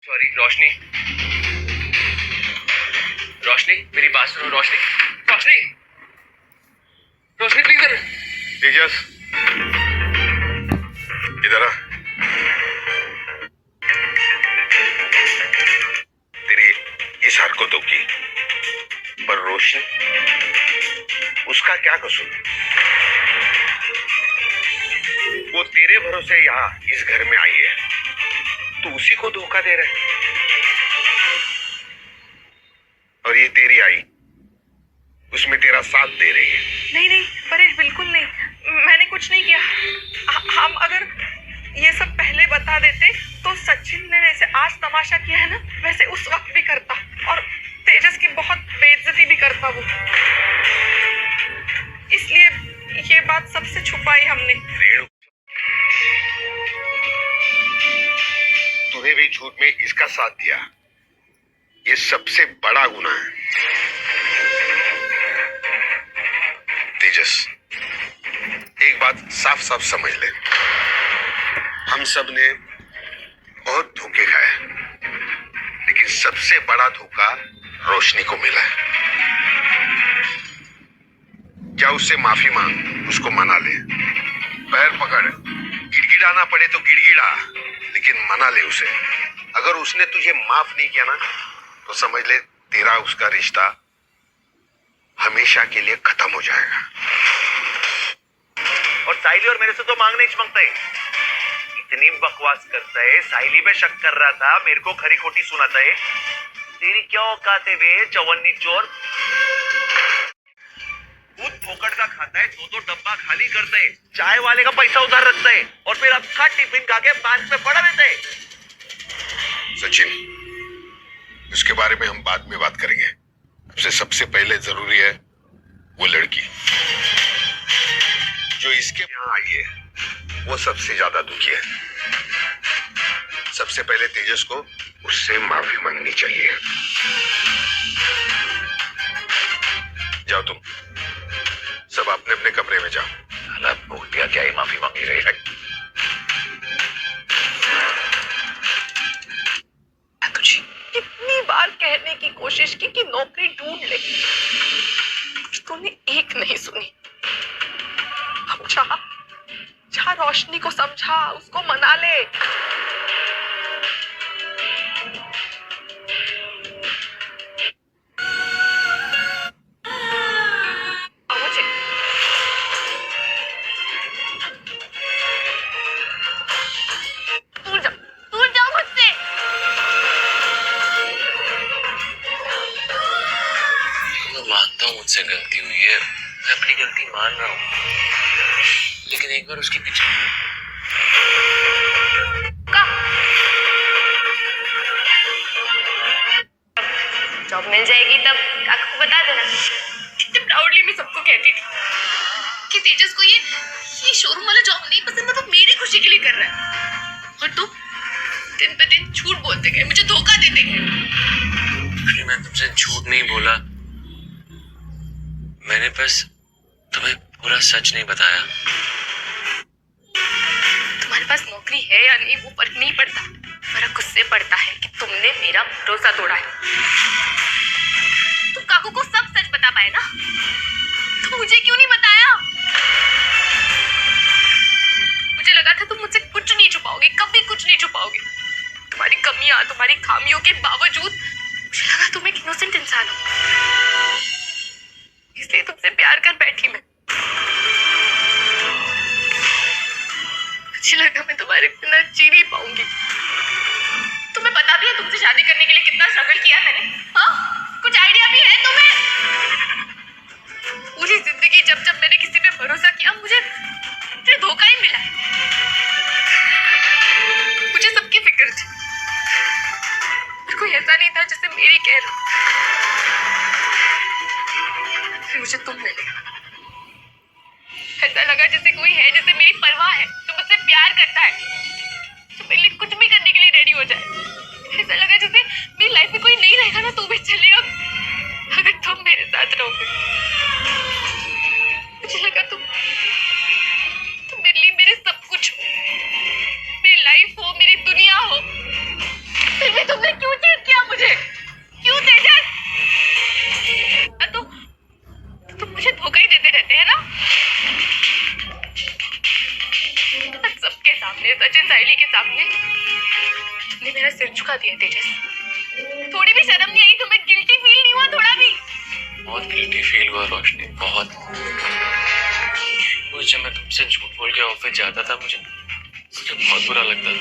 Sorry रोशनी, रोशनी मेरी बात सुनो। रोशनी, रोशनी, रोशनी प्लीज। तेजस इधर आ। तेरी इस हरकतों की पर रोशनी, उसका क्या कसूर? वो तेरे भरोसे यहाँ इस घर में आई है, तू उसी को धोखा दे रहा है। और ये तेरी आई, उसमें तेरा साथ दे रही है। नहीं नहीं परेश, बिल्कुल नहीं, मैंने कुछ नहीं किया। हम अगर ये सब पहले बता देते तो सचिन ने जैसे आज तमाशा किया है ना, वैसे उस वक्त भी करता और तेजस की बहुत बेइज्जती भी करता वो। इसलिए ये बात सबसे छुपाई हमने। रेणु, तूने भी झूठ में इसका साथ दिया, ये सबसे बड़ा गुनाह है। तेजस, एक बात साफ साफ समझ ले, हम सब ने बहुत धोखे खाए, लेकिन सबसे बड़ा धोखा रोशनी को मिला है। जा उससे माफी मांग, उसको मना ले, पैर पकड़, गिड़गिड़ाना पड़े तो गिड़गिड़ा, लेकिन मना ले उसे। अगर उसने तुझे माफ नहीं किया ना, तो समझ ले तेरा उसका रिश्ता हमेशा के लिए खत्म हो जाएगा। और साहिली और मेरे से तो मांगने ही चमकता है, इतनी बकवास करता है। साहिली पे शक कर रहा था, मेरे को खरी खोटी सुनाता है। तेरी क्या औकात है बे चवन्नी चोर? खुद फोकट का खाता है, दो डब्बा खाली करता है, चाय वाले का पैसा उधार रखता है और फिर अक्खा टिफिन खा के बैंक में पड़ा रहता है। सचिन, उसके बारे में हम बाद में बात करेंगे। सबसे पहले जरूरी है वो लड़की जो इसके यहाँ आई है, वो सबसे ज्यादा दुखी है। सबसे पहले तेजस को उससे माफी मांगनी चाहिए। जाओ तुम सब अपने अपने कमरे में जाओ। हालात भूतिया क्या ही माफी मांगी रही है। तुझे कितनी बार कहने की कोशिश की कि नौकरी ढूंढ ले, तूने एक नहीं सुनी। अब जा रोशनी को समझा, उसको मना ले। दूर जाओ मुझसे। मैं मानता हूँ मुझसे गलती हुई है, मैं अपनी गलती मान रहा हूँ, लेकिन एक बार उसके पीछे जॉब मिल जाएगी तब काका को बता देना। कितने प्राउडली मैं सबको कहती थी कि तेजस को ये शोरूम वाला जॉब नहीं पसंद है, वो मेरी खुशी के लिए कर रहा है। और तुम दिन पे दिन झूठ बोलते गए, मुझे धोखा देते गए। मैं तुमसे झूठ नहीं बोला, मैंने बस तुम्हें पूरा सच नहीं बताया। तुम्हारे पास नौकरी है या नहीं वो फर्क नहीं पड़ता, फर्क गुस्से पड़ता है कि तुमने मेरा भरोसा तोड़ा है। तुम काकू को सब सच बता पाए ना, तो मुझे क्यों नहीं बताया? मुझे लगा था तुम मुझसे कुछ नहीं छुपाओगे, कभी कुछ नहीं छुपाओगे। तुम्हारी कमियां, तुम्हारी खामियों के बावजूद मुझे लगा तुम एक इनोसेंट इंसान हो, इसलिए तुमसे प्यार कर बैठी मैं। मुझे लगा मैं तुम्हारे बिना जी नहीं पाऊंगी। तुम्हें पता भी है तुमसे शादी करने के लिए कितना स्ट्रगल किया मैंने? हाँ, कुछ आइडिया भी है तुम्हें? पूरी जिंदगी जब जब मैंने किसी पे भरोसा किया, मुझे धोखा ही मिला। मुझे सबकी फिक्र थी, मेरे को ऐसा नहीं था जैसे मेरी कह रही। मुझे तुम मिले, ऐसा लगा जैसे कोई है जिसे मेरी परवाह है, जो मुझसे प्यार करता है, जो मेरे लिए कुछ भी करने के लिए रेडी हो जाए। ऐसा लगा जैसे मेरी लाइफ में कोई नहीं रहेगा ना तो भी चलेगा, अगर तुम मेरे साथ रहोगे। मुझे लगा तुम मेरे लिए मेरे सब कुछ हो, मेरी लाइफ हो, मेरी दुनिया हो, फिर भी तुमने सामने, सचिन साहिली के सामने तुमने मेरा सिर झुका दिया तेजस। थोड़ी भी शर्म नहीं आई तुम्हें? गिल्टी फील नहीं हुआ थोड़ा भी? बहुत गिल्टी फील हुआ रोशनी, बहुत। जब मैं तुमसे झूठ बोल के ऑफिस जाता था मुझे बहुत बुरा लगता था।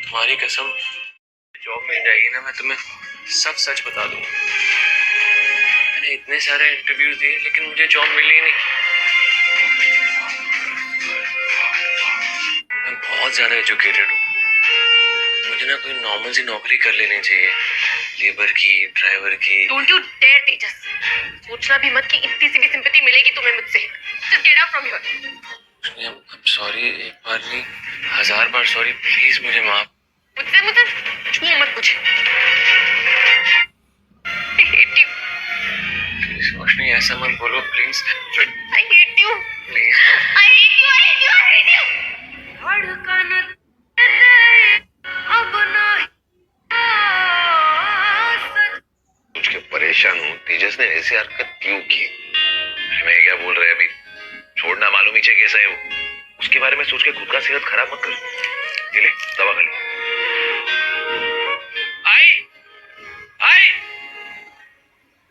तुम्हारी कसम, जॉब मिल जाएगी ना मैं तुम्हें सब सच बता दूंगा। मैंने इतने सारे इंटरव्यूज दिए लेकिन मुझे जॉब मिली नहीं। मैं बहुत ज्यादा एजुकेटेड हूँ, मुझे ना कोई नॉर्मल सी नौकरी कर लेनी चाहिए, लेबर की, ड्राइवर की। डोंट यू डेयर तेजस, सोचना भी मत कि इतनी सी भी सिंपैथी मिलेगी तुम्हें मुझसे। Just get out from here. Sorry, एक बार नहीं 1000 बार सॉरी, प्लीज मुझे माफ। मुझसे छू मत मुझे। I hate you. प्लीज रोशनी ऐसा मत बोलो please. I hate you. Please I hate you. I hate you. I hate you. धड़कन अब नहीं कुछ के परेशान हूँ, तेजस ने ऐसी हरकत क्यों की? मैं क्या बोल रहे अभी? छोड़ना, मालूम ही कैसा है वो। उसके बारे में सोच के खुद का सेहत खराब मत कर। ये ले दवा खा ले।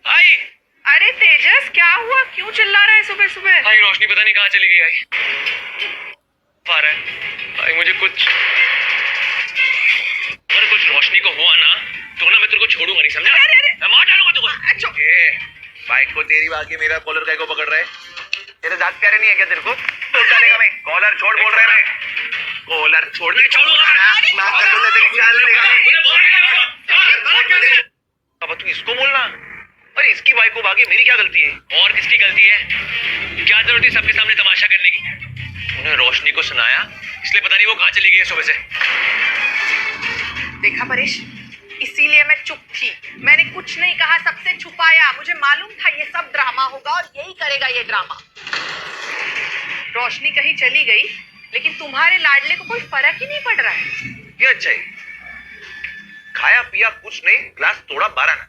आई। अरे तेजस क्या हुआ? क्यों चिल्ला रहा है सुबह सुबह? आई रोशनी पता नहीं कहाँ चली गई। आई आ रहा है। आई मुझे कुछ, अगर कुछ रोशनी को हुआ ना तो ना मैं तेरे को छोड़ूंगा नहीं, समझा? मैं मार डालूंगा तुझको। बाइक को तेरी बाकी मेरा कॉलर काय को पकड़ रहा है? तेरे दांत प्यारे नहीं है क्या तेरे को? तो डालेगा मैं। कॉलर छोड़ बोल रहा है मैं। कॉलर छोड़ दे। अब तू इसको बोलना? अरे इसकी बाइक को भागी, मेरी क्या गलती है? और किसकी गलती है? क्या जरूरत थी सबके सामने तमाशा करने की? उन्हें रोशनी को सुनाया, इसलिए पता नहीं वो कहाँ चली गई है सुबह से। देखा परेश, इसीलिए मैं चुप थी। मैंने कुछ नहीं कहा, सबसे छुपाया। मुझे मालूम था ये सब ड्रामा होगा और यही करेगा ये ड्रामा। रोशनी कहीं चली गई लेकिन तुम्हारे लाडले को कोई फर्क ही नहीं पड़ रहा है। ये अच्छा है, खाया पिया कुछ नहीं, ग्लास तोड़ा 12 ना।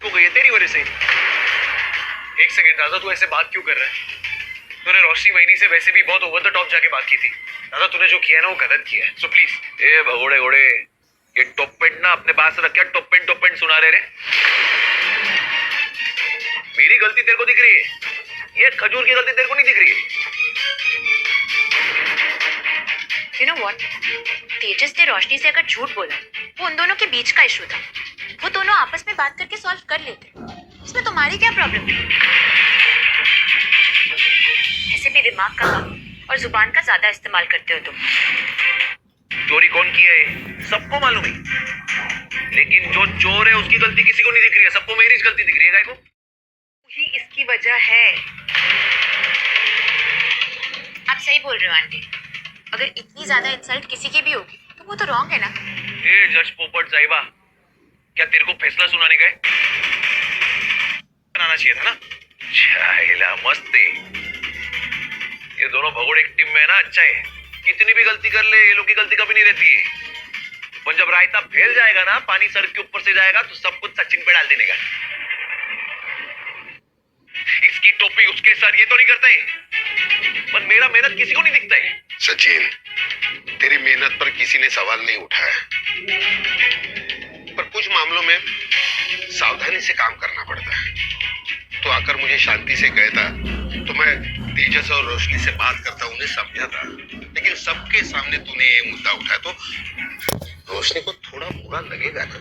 तू गई तेरी वजह से। एक सेकंड दादा, तू ऐसे बात क्यों कर रहा है? तूने रोशनी वहीनी से वैसे भी बहुत ओवर द टॉप जाके बात की थी। दादा तूने जो किया है ना वो गलत किया है, सो प्लीज। ए भगोड़े घोड़े, ये टॉप पेंट ना अपने पास रख, क्या टॉप पेंट सुना रहे रे? मेरी गलती तेरे को दिख रही है, ये खजूर की गलती तेरे को नहीं दिख रही है। You know what? तेजस ने रोशनी से अगर झूठ बोला, वो उन दोनों के बीच का इशू था। वो दोनों आपस में बात करके सॉल्व कर लेते। इसमें तुम्हारी क्या प्रॉब्लम थी? ऐसे भी दिमाग का कम और जुबान का ज्यादा इस्तेमाल करते हो तुम। चोरी कौन किया है सबको मालूम है, लेकिन जो चोर है उसकी गलती किसी को नहीं दिख रही है, सबको मेरी गलती दिख रही है। को ही इसकी वजह है। आप सही बोल रहे हो आंटी। अगर इतनी ज्यादा इंसल्ट किसी की भी होगी तो वो तो रॉन्ग है ना। ए जज पोपट साहिबा, क्या तेरे को फैसला सुनाने गए? बनाना चाहिए था ना। चाइला मस्त है, ये दोनों भगोड़े एक टीम में है ना, अच्छा है। कितनी भी गलती कर ले, ये लोग की गलती कभी नहीं रहती है। पर जब रायता फैल जाएगा ना, पानी सर के ऊपर से जाएगा तो सब कुछ सचिन पे डाल देने का। इसकी टोपी उसके सर, ये तो नहीं करते हैं, पर मेरा मेहनत किसी को नहीं दिखता है। सचिन, तेरी मेहनत पर किसी ने सवाल नहीं उठाया, पर कुछ मामलों में सावधानी से काम करना पड़ता है। तो आकर मुझे शांति से कहता तो मैं तेजस और रोशनी से बात करता, उन्हें समझाता, लेकिन सबके सामने तूने ये मुद्दा उठाया तो रोशनी को थोड़ा बुरा लगेगा ना।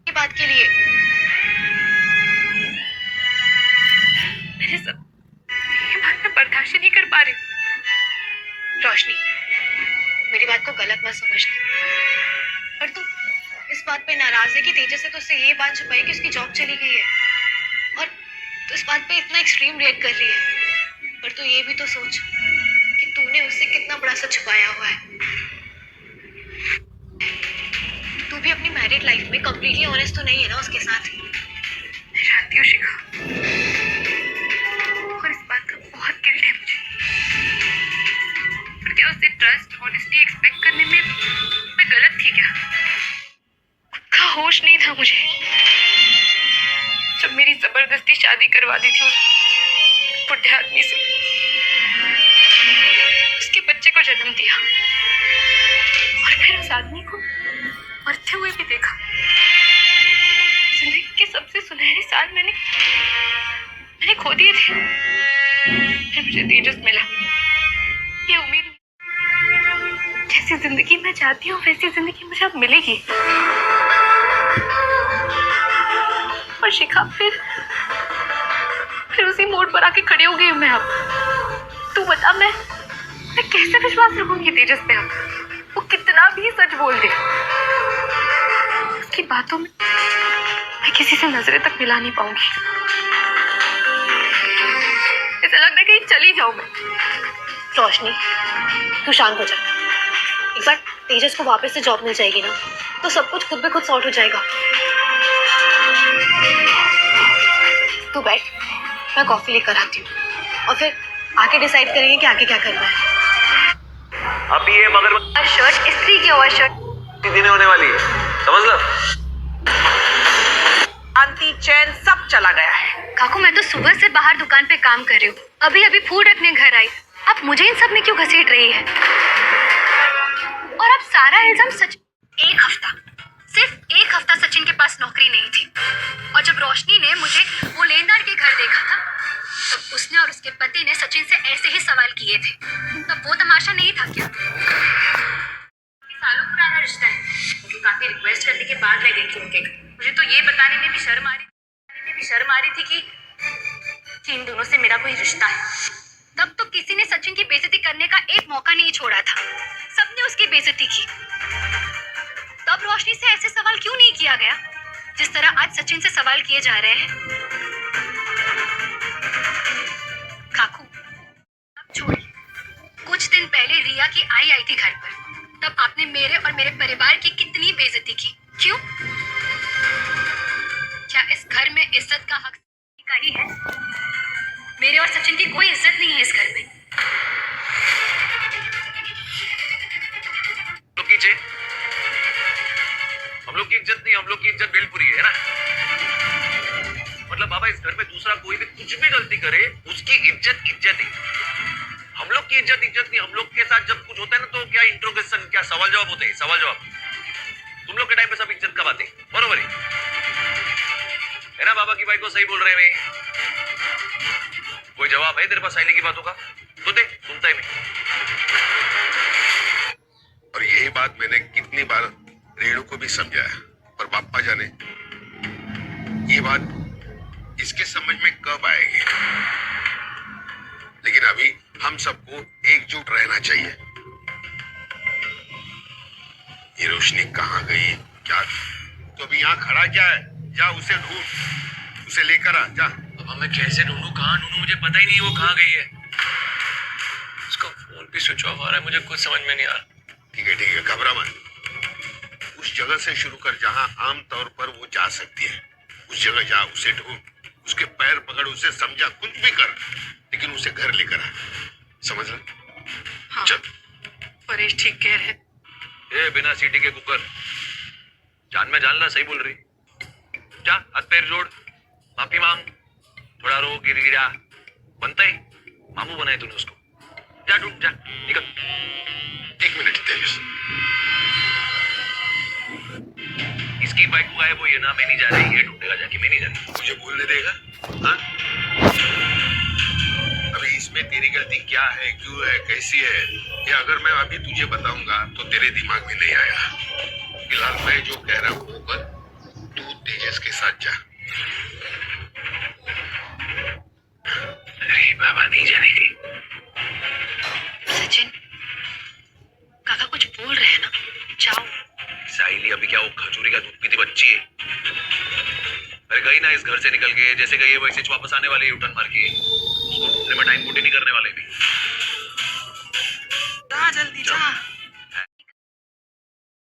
ये बात के लिए मेरे सब ये बात मैं बर्दाश्त नहीं कर पा रही। रोशनी, मेरी बात को गलत मत समझना। और तू इस बात पे नाराज है कि तेजस से तो उससे ये बात छुपाई कि उसकी जॉब चली गई है, और तो इस बात पे इतना एक्सट्रीम रिएक्ट कर रही है। पर तू ये भी तो सोच कि तूने उससे कितना बड़ा सा छुपाया हुआ है। तू भी अपनी मैरिड लाइफ में कंप्लीटली ऑनेस्ट तो नहीं है ना उसके साथ। मैं जानती हूँ शिखा, और इस बात का बहुत गिल्ट है मुझे। पर क्या उससे ट्रस्ट, ऑनेस्टी एक्सपेक्ट करने में मैं गलत थी क्या? का होश नहीं था मुझे जब मेरी जबरदस्ती शादी करवा दी थी। आदमी से, उसके बच्चे को जन्म दिया और फिर उस आदमी को मरते हुए भी देखा। जिंदगी के सबसे सुनहरे साल मैंने खो दिए थे। फिर मुझे तेजस मिला। ये उम्मीद, जैसी जिंदगी मैं चाहती हूँ वैसी जिंदगी मुझे अब मिलेगी। और शिखा फिर उसी मोड़ पर आके खड़ी हो गई हूँ मैं अब। तू बता, मैं कैसे विश्वास रखूंगी तेजस पे अब? वो कितना भी सच बोल दे, उसकी बातों में मैं किसी से नजरें तक मिला नहीं पाऊंगी। ऐसा लग रहा है कहीं चली जाऊं मैं। रोशनी, तू शांत हो जा। एक बार तेजस को वापस से जॉब मिल जाएगी ना, तो सब कुछ खुद ब खुद सॉर्ट हो जाएगा। तू बैठ, मैं कॉफी लेकर आती हूँ और फिर आके डिसाइड करेंगे कि आगे क्या करना है। अभी ये मगर शर्ट इस्त्री की हुआ शर्ट देने होने वाली है, समझ लो। शांति चैन सब चला गया है। काकू, मैं तो सुबह से बाहर दुकान पे काम कर रही हूँ, अभी फूड रखने घर आई। अब मुझे इन सब में क्यों घसीट रही है? और अब सारा इल्जाम सच। सिर्फ एक हफ्ता सचिन के पास नौकरी नहीं थी, और जब रोशनी ने मुझे वो लेनदार के घर देखा था, तब उसने और उसके पति ने सचिन से ऐसे ही सवाल किए थे। तब वो तमाशा नहीं था क्या? सालों पुराना रिश्ता है, मुझे काफी रिक्वेस्ट करने के बाद मैं गई थी उनके घर। मुझे तो ये बताने में भी शर्म आ रही थी कि इन दोनों से मेरा कोई रिश्ता है। तब तो किसी ने सचिन की बेइज्जती करने का एक मौका नहीं छोड़ा था, सबने उसकी बेइज्जती की। तब रोशनी से ऐसे सवाल क्यों नहीं किया गया जिस तरह आज सचिन से सवाल किए जा रहे हैं? काकू, अब छोड़िए। कुछ दिन पहले रिया की आई थी घर पर, तब आपने मेरे और मेरे परिवार की कितनी बेइज्जती की। क्यों? क्या इस घर में इज्जत का हक का ही है? मेरे और सचिन की कोई इज्जत नहीं है इस घर में। हम लोग की इज्जत नहीं, हम लोग की इज्जत बेलपुरी है ना। मतलब बाबा, इस घर में दूसरा कोई भी कुछ भी गलती करे, उसकी इज्जत है। हम लोग की इज्जत नहीं। हम लोग के साथ जब कुछ होता है ना, तो क्या इंट्रोगेशन, क्या सवाल जवाब होते हैं, सवाल जवाब। तुम लोग के टाइम पे सब इज्जत का बातें, बरोबर है ना? बाबा की भाई को सही बोल रहे हैं। कोई जवाब है तेरे पास साइली की बातों का? तो दे, सुनता है मैं। और यही बात मैंने कितनी बार रेणु को भी समझाया, पर बाप्पा जाने ये बात इसके समझ में कब आएगी। लेकिन अभी हम सबको एकजुट रहना चाहिए। ये रोशनी कहाँ गई, क्या? तो अभी यहाँ खड़ा क्या है? जा उसे ढूंढ, उसे लेकर आ जा। अब मैं कैसे ढूंढूं, कहाँ ढूंढूं? मुझे पता ही नहीं वो कहाँ गई है। उसका फोन भी स्विच ऑफ आ रहा है, मुझे कुछ समझ में नहीं आ रहा। ठीक है, घबरा मत। उस जगह से शुरू कर जहां आम तौर पर वो जा सकती है। उस जगह जा, उसे ढूंढ, उसके पैर पकड़, उसे समझा, कुछ भी कर, लेकिन उसे घर लेकर आ। समझ रहे? हाँ, चल। परेश ठीक कह रहे। ए, बिना सीटी के कुकर, जान में जानना सही बोल रही। जा, हाथ पैर जोड़, माफी मांग, थोड़ा रो, गिरा बनता ही। मामू बनाए तूने उसको। जा ढूंढ, जा, निकल। 1 मिनट तेजस। इसकी बाइक को गायब हुई है ना, मैं नहीं जा रही, ये ढूंढेगा जाके, मैं नहीं जा रही। मुझे बोलने देगा? हाँ? अभी इसमें तेरी गलती क्या है, क्यों है, कैसी है, ये अगर मैं अभी तुझे बताऊंगा तो तेरे दिमाग में नहीं आया। फिलहाल मैं जो कह रहा हूँ वो कर, तू तेजस के साथ जा। अरे बाबा, नहीं जाने की। सचिन, काका कुछ बोल रहे हैं ना, जाओ। साइली अभी क्या वो खजूरी का दूध पीती बच्ची है? अरे गई ना इस घर से निकल के, जैसे गई है वैसे वापस आने वाली है, यूटर्न मार के। उसको ढूंढने में टाइम बूटी नहीं करने वाले भी। जा जल्दी जा।